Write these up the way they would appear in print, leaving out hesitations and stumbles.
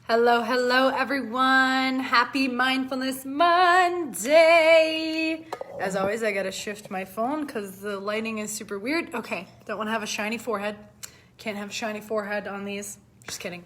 Hello, hello, everyone. Happy Mindfulness Monday. As always, I gotta shift my phone because the lighting is super weird. Okay, don't want to have a shiny forehead. Can't have a shiny forehead on these. Just kidding.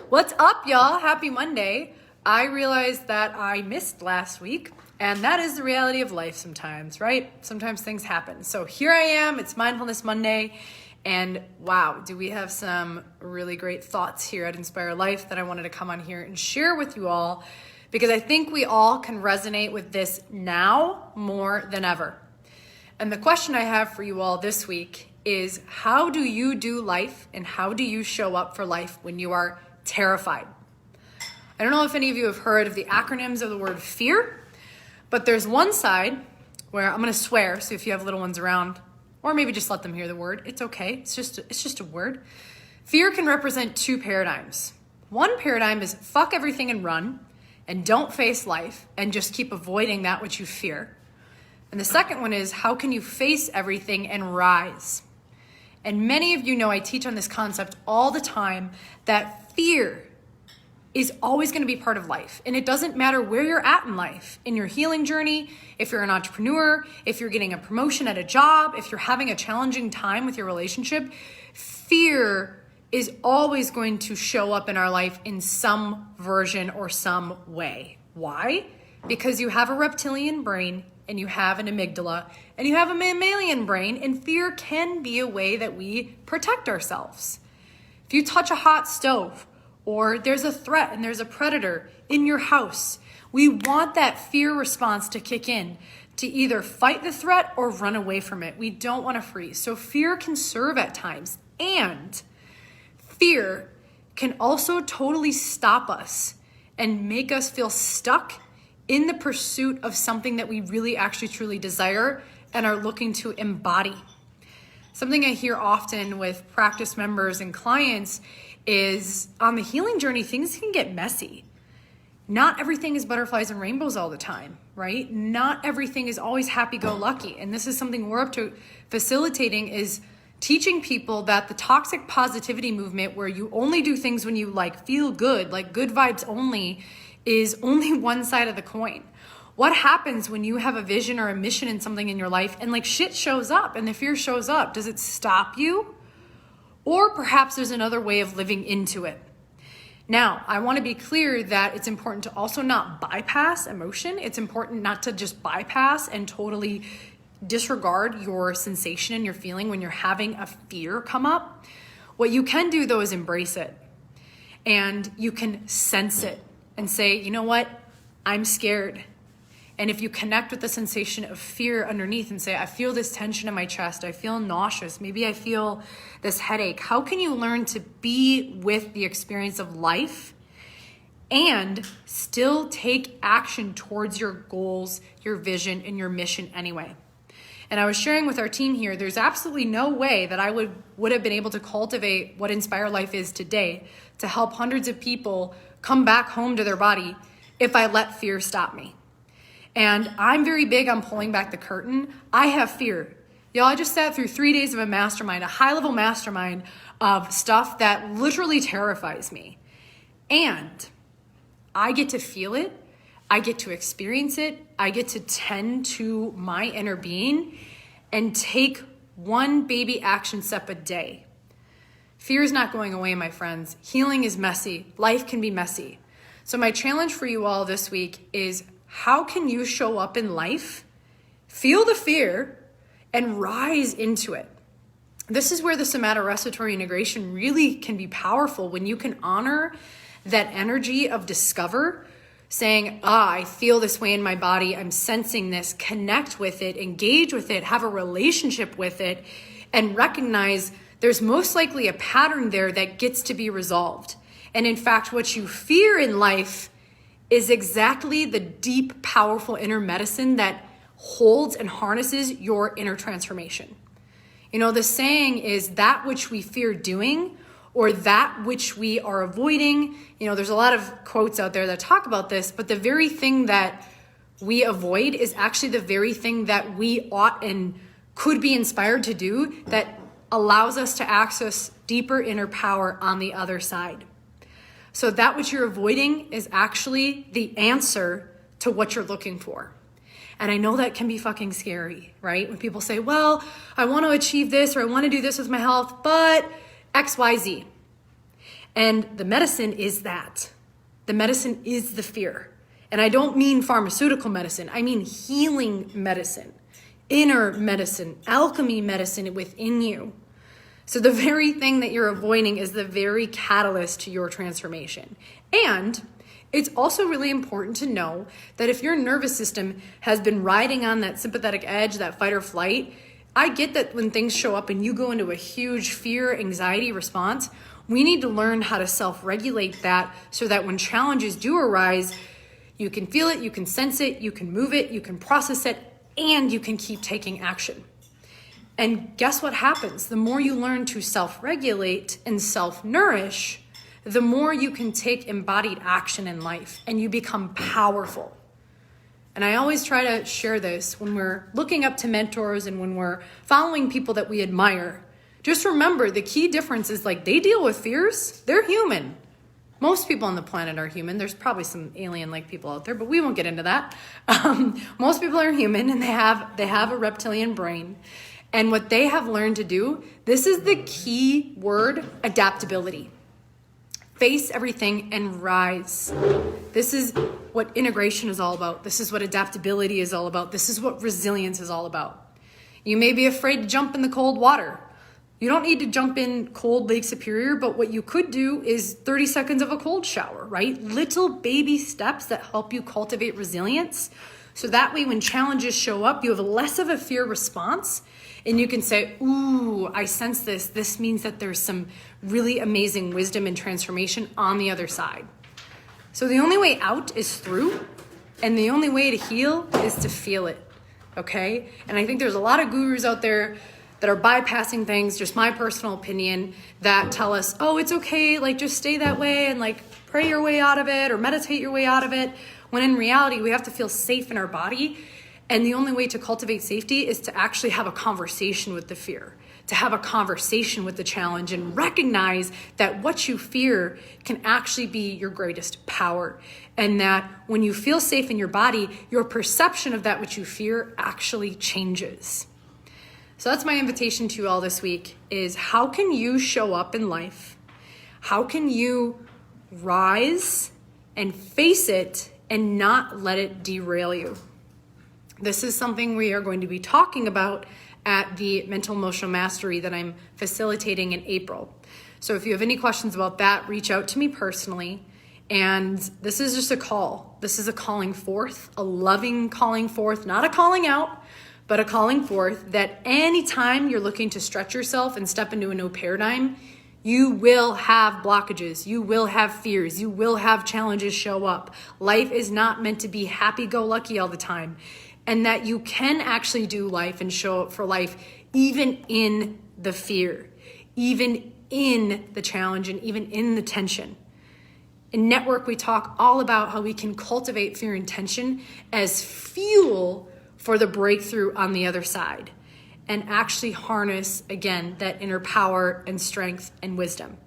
What's up, y'all? Happy Monday. I realized that I missed last week, and that is the reality of life sometimes, right? Sometimes things happen. So here I am. It's Mindfulness Monday. And wow, do we have some really great thoughts here at Inspire Life that I wanted to come on here and share with you all, because I think we all can resonate with this now more than ever. And the question I have for you all this week is, how do you do life and how do you show up for life when you are terrified? I don't know if any of you have heard of the acronyms of the word fear, but there's one side where I'm going to swear, so if you have little ones around, or maybe just let them hear the word. It's okay. It's just a word. Fear can represent two paradigms. One paradigm is fuck everything and run and don't face life and just keep avoiding that which you fear. And the second one is, how can you face everything and rise? And many of you know I teach on this concept all the time, that fear is always going to be part of life. And it doesn't matter where you're at in life, in your healing journey, if you're an entrepreneur, if you're getting a promotion at a job, if you're having a challenging time with your relationship, fear is always going to show up in our life in some version or some way. Why? Because you have a reptilian brain and you have an amygdala and you have a mammalian brain, and fear can be a way that we protect ourselves. If you touch a hot stove, or there's a threat and there's a predator in your house, we want that fear response to kick in to either fight the threat or run away from it. We don't want to freeze. So fear can serve at times. And fear can also totally stop us and make us feel stuck in the pursuit of something that we really actually truly desire and are looking to embody. Something I hear often with practice members and clients is, on the healing journey, things can get messy. Not everything is butterflies and rainbows all the time, right? Not everything is always happy-go-lucky. And this is something we're up to facilitating, is teaching people that the toxic positivity movement, where you only do things when you feel good, like good vibes only, is only one side of the coin. What happens when you have a vision or a mission in something in your life and shit shows up and the fear shows up? Does it stop you? Or perhaps there's another way of living into it. Now, I want to be clear that it's important to also not bypass emotion. It's important not to just bypass and totally disregard your sensation and your feeling when you're having a fear come up. What you can do, though, is embrace it. And you can sense it and say, you know what? I'm scared. And if you connect with the sensation of fear underneath and say, I feel this tension in my chest, I feel nauseous, maybe I feel this headache, how can you learn to be with the experience of life and still take action towards your goals, your vision, and your mission anyway? And I was sharing with our team here, there's absolutely no way that I would have been able to cultivate what Inspire Life is today to help hundreds of people come back home to their body if I let fear stop me. And I'm very big on pulling back the curtain. I have fear. Y'all, I just sat through 3 days of a mastermind, a high-level mastermind of stuff that literally terrifies me. And I get to feel it. I get to experience it. I get to tend to my inner being and take one baby action step a day. Fear is not going away, my friends. Healing is messy. Life can be messy. So my challenge for you all this week is, how can you show up in life, feel the fear, and rise into it? This is where the somato-respiratory integration really can be powerful, when you can honor that energy of discover, saying, I feel this way in my body, I'm sensing this, connect with it, engage with it, have a relationship with it, and recognize there's most likely a pattern there that gets to be resolved. And in fact, what you fear in life is exactly the deep, powerful inner medicine that holds and harnesses your inner transformation. You know, the saying is, that which we fear doing, or that which we are avoiding. You know, there's a lot of quotes out there that talk about this, but the very thing that we avoid is actually the very thing that we ought and could be inspired to do, that allows us to access deeper inner power on the other side. So that which you're avoiding is actually the answer to what you're looking for. And I know that can be fucking scary, right? When people say, well, I want to achieve this or I want to do this with my health, but XYZ. And the medicine is that. The medicine is the fear. And I don't mean pharmaceutical medicine. I mean healing medicine, inner medicine, alchemy medicine within you. So the very thing that you're avoiding is the very catalyst to your transformation. And it's also really important to know that if your nervous system has been riding on that sympathetic edge, that fight or flight, I get that when things show up and you go into a huge fear, anxiety response, we need to learn how to self-regulate that so that when challenges do arise, you can feel it, you can sense it, you can move it, you can process it, and you can keep taking action. And guess what happens? The more you learn to self-regulate and self-nourish, the more you can take embodied action in life and you become powerful. And I always try to share this when we're looking up to mentors and when we're following people that we admire. Just remember the key difference is like they deal with fears. They're human. Most people on the planet are human. There's probably some alien-like people out there, but we won't get into that. Most people are human and they have a reptilian brain. And what they have learned to do, this is the key word, adaptability. Face everything and rise. This is what integration is all about. This is what adaptability is all about. This is what resilience is all about. You may be afraid to jump in the cold water. You don't need to jump in cold Lake Superior, but what you could do is 30 seconds of a cold shower, right? Little baby steps that help you cultivate resilience. So that way when challenges show up, you have less of a fear response and you can say, ooh, I sense this. This means that there's some really amazing wisdom and transformation on the other side. So the only way out is through, and the only way to heal is to feel it, okay? And I think there's a lot of gurus out there that are bypassing things, just my personal opinion, that tell us, oh, it's okay, like just stay that way and like pray your way out of it or meditate your way out of it. When in reality, we have to feel safe in our body. And the only way to cultivate safety is to actually have a conversation with the fear, to have a conversation with the challenge and recognize that what you fear can actually be your greatest power. And that when you feel safe in your body, your perception of that which you fear actually changes. So that's my invitation to you all this week is how can you show up in life? How can you rise and face it and not let it derail you? This is something we are going to be talking about at the Mental Emotional Mastery that I'm facilitating in April. So if you have any questions about that, reach out to me personally. And this is just a call. This is a calling forth, a loving calling forth, not a calling out, but a calling forth that anytime you're looking to stretch yourself and step into a new paradigm, you will have blockages, you will have fears, you will have challenges show up. Life is not meant to be happy-go-lucky all the time. And that you can actually do life and show up for life even in the fear, even in the challenge, and even in the tension. In Network, we talk all about how we can cultivate fear and tension as fuel for the breakthrough on the other side and actually harness, again, that inner power and strength and wisdom.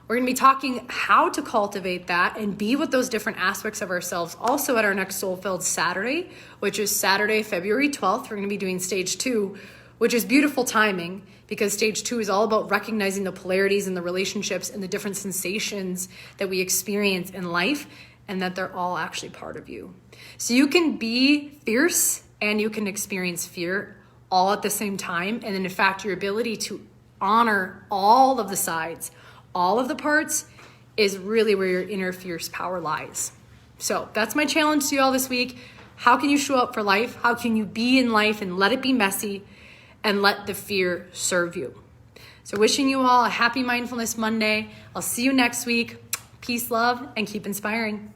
We're going to be talking how to cultivate that and be with those different aspects of ourselves also at our next Soul-Filled Saturday, which is Saturday, February 12th. We're going to be doing stage 2, which is beautiful timing because stage 2 is all about recognizing the polarities and the relationships and the different sensations that we experience in life and that they're all actually part of you. So you can be fierce and you can experience fear all at the same time. And then in fact, your ability to honor all of the sides, all of the parts is really where your inner fierce power lies. So that's my challenge to you all this week. How can you show up for life? How can you be in life and let it be messy and let the fear serve you? So wishing you all a happy Mindfulness Monday. I'll see you next week. Peace, love, and keep inspiring.